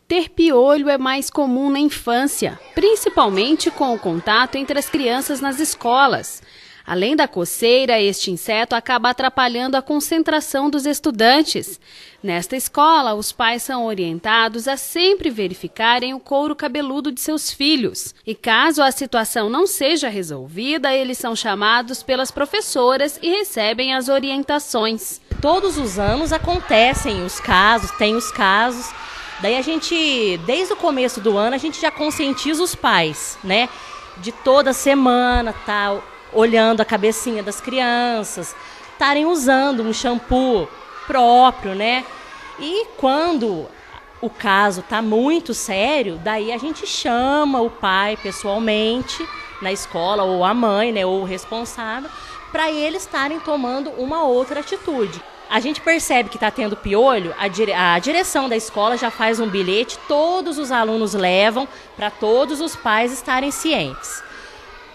Ter piolho é mais comum na infância, principalmente com o contato entre as crianças nas escolas. Além da coceira, este inseto acaba atrapalhando a concentração dos estudantes. Nesta escola, os pais são orientados a sempre verificarem o couro cabeludo de seus filhos. E caso a situação não seja resolvida, eles são chamados pelas professoras e recebem as orientações. Todos os anos acontecem os casos, tem os casos. Daí a gente, desde o começo do ano, a gente já conscientiza os pais, né? De toda semana, tal, olhando a cabecinha das crianças, estarem usando um shampoo próprio, né? E quando o caso está muito sério, daí a gente chama o pai pessoalmente na escola, ou a mãe, né, ou o responsável, para eles estarem tomando uma outra atitude. A gente percebe que está tendo piolho, a direção da escola já faz um bilhete, todos os alunos levam para todos os pais estarem cientes.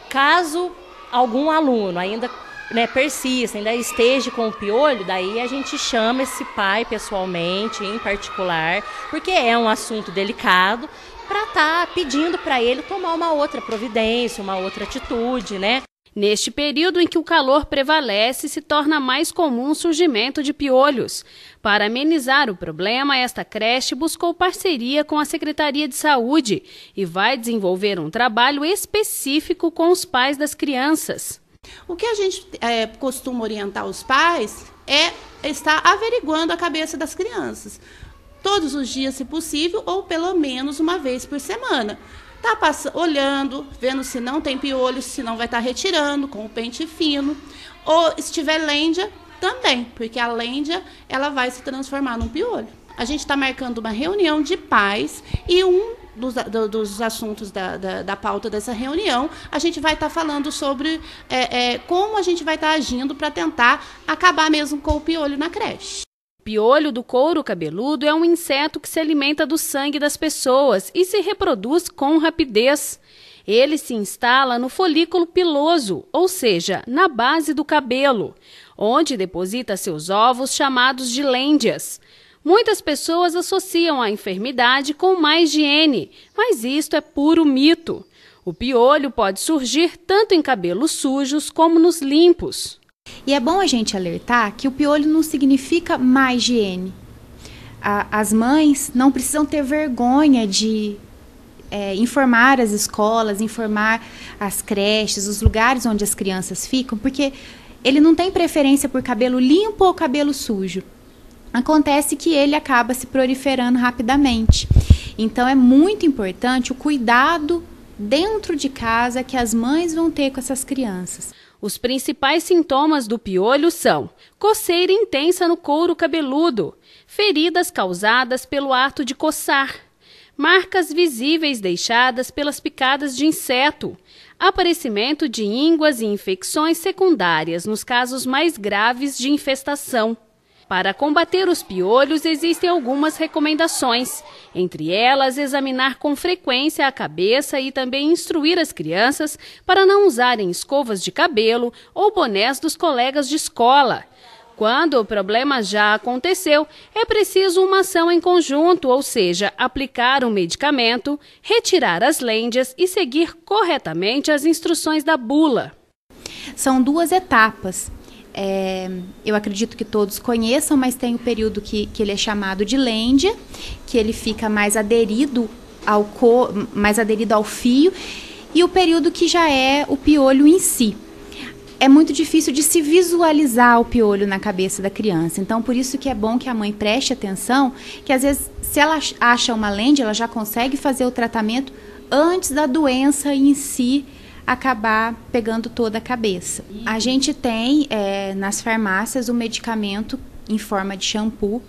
Caso algum aluno ainda, né, persista, ainda esteja com o piolho, daí a gente chama esse pai pessoalmente, em particular, porque é um assunto delicado, para estar pedindo para ele tomar uma outra providência, uma outra atitude, né? Neste período em que o calor prevalece, se torna mais comum o surgimento de piolhos. Para amenizar o problema, esta creche buscou parceria com a Secretaria de Saúde e vai desenvolver um trabalho específico com os pais das crianças. O que a gente costuma orientar os pais é estar averiguando a cabeça das crianças. Todos os dias, se possível, ou pelo menos uma vez por semana. Tá olhando, vendo se não tem piolho, se não vai estar retirando com o pente fino. Ou se tiver lêndia, também, porque a lêndia ela vai se transformar num piolho. A gente está marcando uma reunião de pais e um dos assuntos da pauta dessa reunião, a gente vai estar falando sobre como a gente vai estar agindo para tentar acabar mesmo com o piolho na creche. O piolho do couro cabeludo é um inseto que se alimenta do sangue das pessoas e se reproduz com rapidez. Ele se instala no folículo piloso, ou seja, na base do cabelo, onde deposita seus ovos chamados de lêndias. Muitas pessoas associam a enfermidade com má higiene, mas isto é puro mito. O piolho pode surgir tanto em cabelos sujos como nos limpos. E é bom a gente alertar que o piolho não significa má higiene. As mães não precisam ter vergonha de informar as escolas, informar as creches, os lugares onde as crianças ficam, porque ele não tem preferência por cabelo limpo ou cabelo sujo. Acontece que ele acaba se proliferando rapidamente. Então é muito importante o cuidado dentro de casa que as mães vão ter com essas crianças. Os principais sintomas do piolho são coceira intensa no couro cabeludo, feridas causadas pelo ato de coçar, marcas visíveis deixadas pelas picadas de inseto, aparecimento de ínguas e infecções secundárias nos casos mais graves de infestação. Para combater os piolhos, existem algumas recomendações. Entre elas, examinar com frequência a cabeça e também instruir as crianças para não usarem escovas de cabelo ou bonés dos colegas de escola. Quando o problema já aconteceu, é preciso uma ação em conjunto, ou seja, aplicar um medicamento, retirar as lêndias e seguir corretamente as instruções da bula. São duas etapas. Eu acredito que todos conheçam, mas tem o período que ele é chamado de lêndia, que ele fica mais aderido ao fio, e o período que já é o piolho em si. É muito difícil de se visualizar o piolho na cabeça da criança, então por isso que é bom que a mãe preste atenção, que às vezes se ela acha uma lêndia, ela já consegue fazer o tratamento antes da doença em si acabar pegando toda a cabeça. A gente tem nas farmácias o medicamento em forma de shampoo.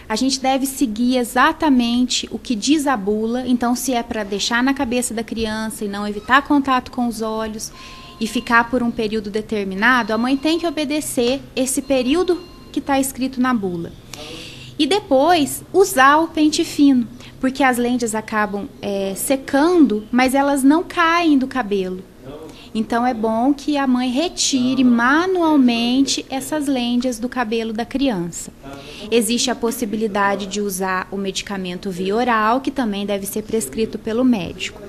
A gente deve seguir exatamente o que diz a bula, então se é para deixar na cabeça da criança e não evitar contato com os olhos e ficar por um período determinado, a mãe tem que obedecer esse período que está escrito na bula. E depois usar o pente fino, porque as lêndias acabam secando, mas elas não caem do cabelo. Então é bom que a mãe retire manualmente essas lêndias do cabelo da criança. Existe a possibilidade de usar o medicamento via oral, que também deve ser prescrito pelo médico.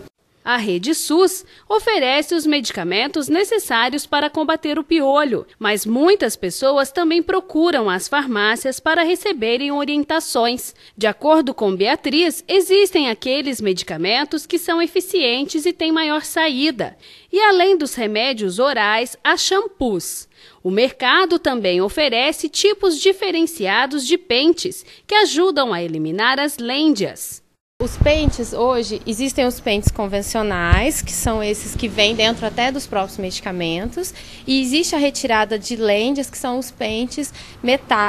A Rede SUS oferece os medicamentos necessários para combater o piolho, mas muitas pessoas também procuram as farmácias para receberem orientações. De acordo com Beatriz, existem aqueles medicamentos que são eficientes e têm maior saída. E além dos remédios orais, há shampoos. O mercado também oferece tipos diferenciados de pentes que ajudam a eliminar as lêndias. Os pentes hoje, existem os pentes convencionais, que são esses que vêm dentro até dos próprios medicamentos, e existe a retirada de lêndias, que são os pentes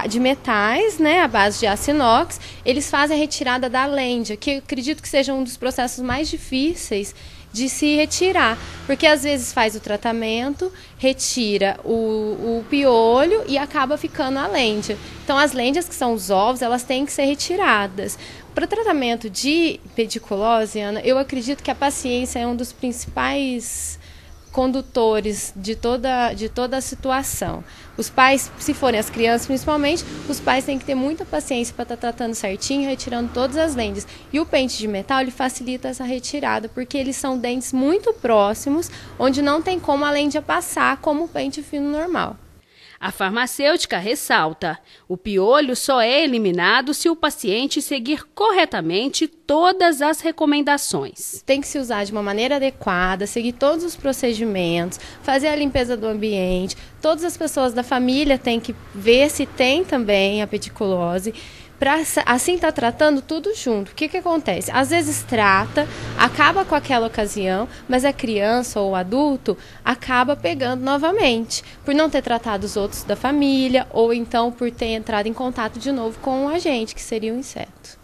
de metais, né, à base de aço inox. Eles fazem a retirada da lêndia, que eu acredito que seja um dos processos mais difíceis de se retirar, porque às vezes faz o tratamento, retira o piolho e acaba ficando a lêndia. Então as lêndias, que são os ovos, elas têm que ser retiradas. Para o tratamento de pediculose, Ana, eu acredito que a paciência é um dos principais condutores de toda a situação. Os pais, se forem as crianças principalmente, os pais têm que ter muita paciência para estar tratando certinho, retirando todas as lêndias. E o pente de metal, ele facilita essa retirada, porque eles são dentes muito próximos, onde não tem como a lêndia passar como o pente fino normal. A farmacêutica ressalta: o piolho só é eliminado se o paciente seguir corretamente todas as recomendações. Tem que se usar de uma maneira adequada, seguir todos os procedimentos, fazer a limpeza do ambiente. Todas as pessoas da família têm que ver se tem também a pediculose, para assim estar tratando tudo junto. O que acontece? Às vezes trata, acaba com aquela ocasião, mas a criança ou o adulto acaba pegando novamente, por não ter tratado os outros da família, ou então por ter entrado em contato de novo com o agente, que seria o inseto.